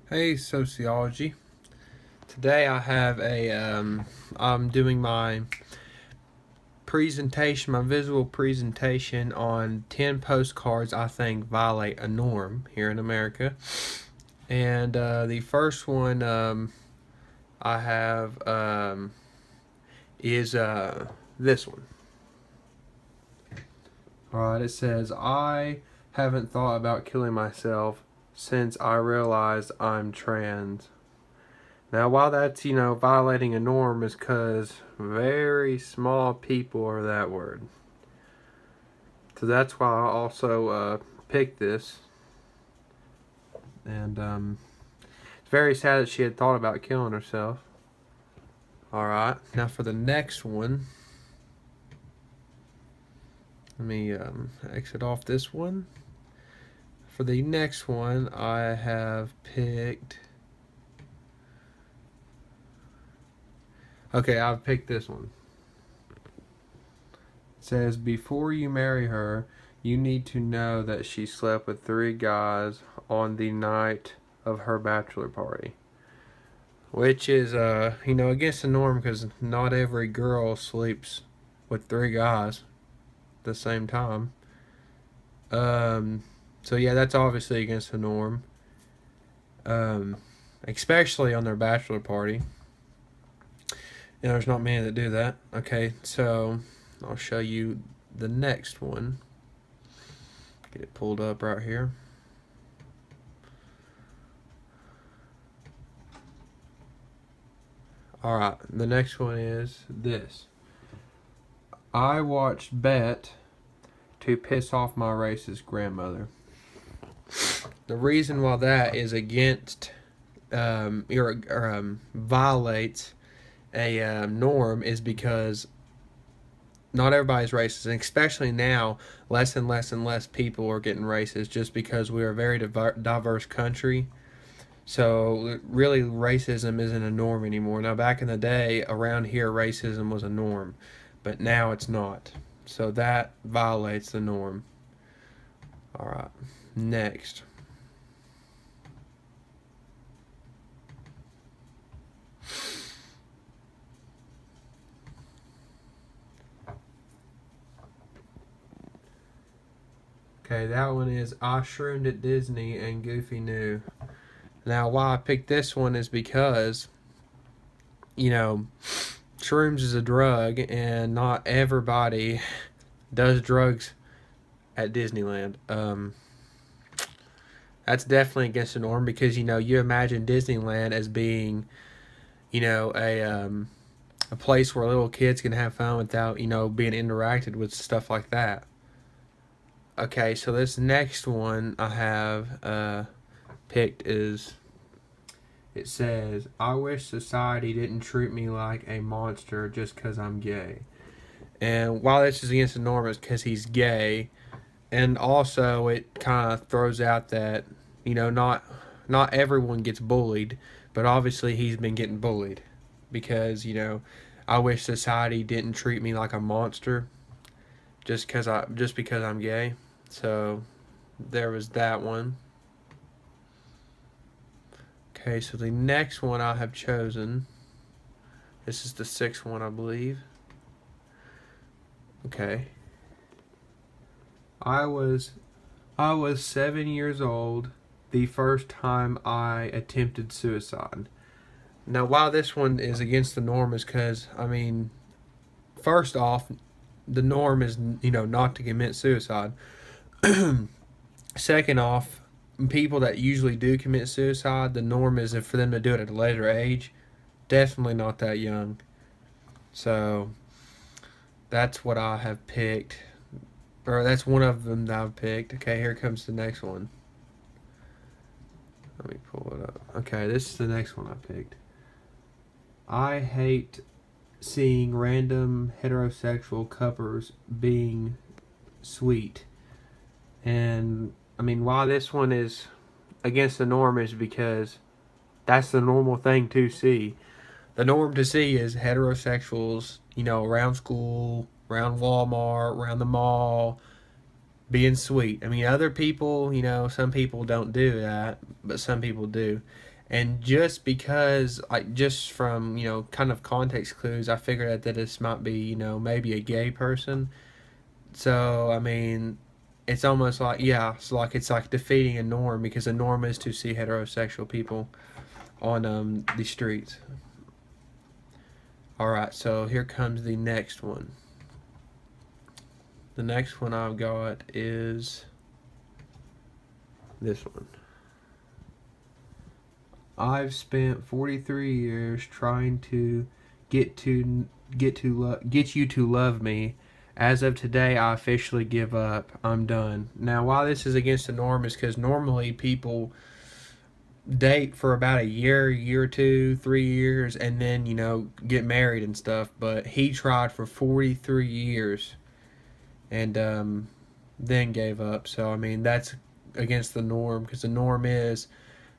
Hey, sociology. Today I have I'm doing my presentation, my visual presentation on 10 postcards I think violate a norm here in America. And the first one I have is this one. Alright, it says, I haven't thought about killing myself since I realized I'm trans. Now, while that's, violating a norm, is because very small people are that word. So that's why I also picked this. And it's very sad that she had thought about killing herself. Alright, now for the next one. Let me exit off this one. For the next one, I have picked. Okay, I've picked this one. It says, before you marry her, you need to know that she slept with 3 guys on the night of her bachelor party. Which is, against the norm because not every girl sleeps with 3 guys at the same time. So yeah, that's obviously against the norm. Especially on their bachelor party. And there's not many that do that. Okay, so I'll show you the next one. Get it pulled up right here. Alright, the next one is this. I watched Bet to piss off my racist grandmother. The reason why that is against violates a norm is because not everybody's racist, and especially now, less and less and less people are getting racist just because we are a very diverse country. So really, racism isn't a norm anymore. Now, back in the day, around here, racism was a norm, but now it's not. So that violates the norm. All right, next. Okay, that one is I shroomed at Disney and Goofy knew. Now, why I picked this one is because, shrooms is a drug, and not everybody does drugs at Disneyland. That's definitely against the norm because you imagine Disneyland as being, a place where little kids can have fun without being interacted with stuff like that. Okay, so this next one I have picked is. It says, I wish society didn't treat me like a monster just because I'm gay. And while this is against the norm, it's because he's gay. And also, it kind of throws out that, not everyone gets bullied, but obviously he's been getting bullied. Because, I wish society didn't treat me like a monster just because I'm gay. So, there was that one. Okay, so the next one I have chosen, this is the 6th one, I believe. Okay. I was 7 years old the first time I attempted suicide. Now, why this one is against the norm is because, first off, the norm is, not to commit suicide. Second off, people that usually do commit suicide, the norm is for them to do it at a later age. Definitely not that young. So that's what I have picked. Or that's one of them that I've picked. Okay, here comes the next one. Let me pull it up. Okay, this is the next one I picked. I hate seeing random heterosexual couples being sweet. And why this one is against the norm is because that's the normal thing to see. The norm to see is heterosexuals, around school, around Walmart, around the mall, being sweet. Other people, some people don't do that, but some people do. And just because, like, just from, kind of context clues, I figured out that this might be, maybe a gay person. So, I mean, it's almost like, yeah, it's like defeating a norm, because a norm is to see heterosexual people on the streets. All right, so here comes the next one. The next one I've got is this one. I've spent 43 years trying to get you to love me. As of today, I officially give up. I'm done. Now, why this is against the norm is because normally people date for about a year or two, 3 years, and then get married and stuff. But he tried for 43 years and then gave up. So I mean that's against the norm, because the norm is,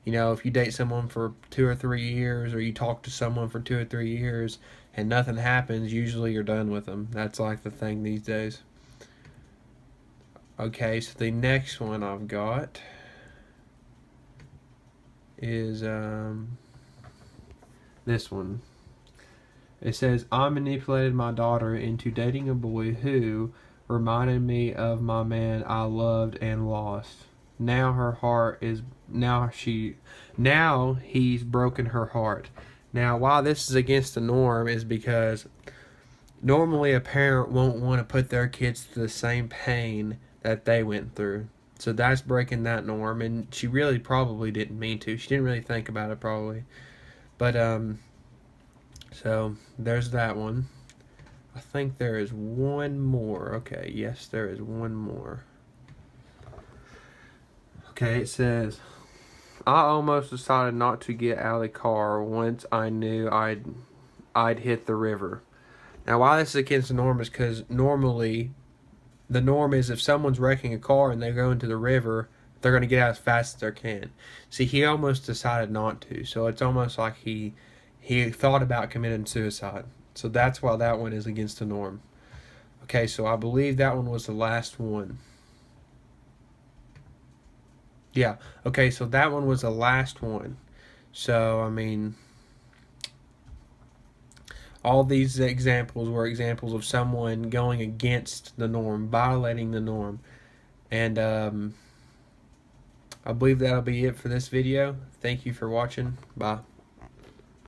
if you date someone for 2 or 3 years, or you talk to someone for 2 or 3 years and nothing happens, usually you're done with them. That's like the thing these days. Okay, so the next one I've got is this one. It says, I manipulated my daughter into dating a boy who reminded me of my man I loved and lost. Now her heart is now he's broken her heart. Now, why this is against the norm is because normally a parent won't want to put their kids through the same pain that they went through. So that's breaking that norm, and she really probably didn't mean to. She didn't really think about it probably. But so there's that one. I think there is one more. Okay, yes, there is one more. Okay, it says, I almost decided not to get out of the car once I knew I'd hit the river. Now, why this is against the norm is because normally the norm is if someone's wrecking a car and they go into the river, they're going to get out as fast as they can. See, he almost decided not to, so it's almost like he thought about committing suicide. So that's why that one is against the norm. Okay, so I believe that one was the last one. Yeah, okay, so that one was the last one. So, I mean, all these examples were examples of someone going against the norm, violating the norm. And I believe that'll be it for this video. Thank you for watching. Bye.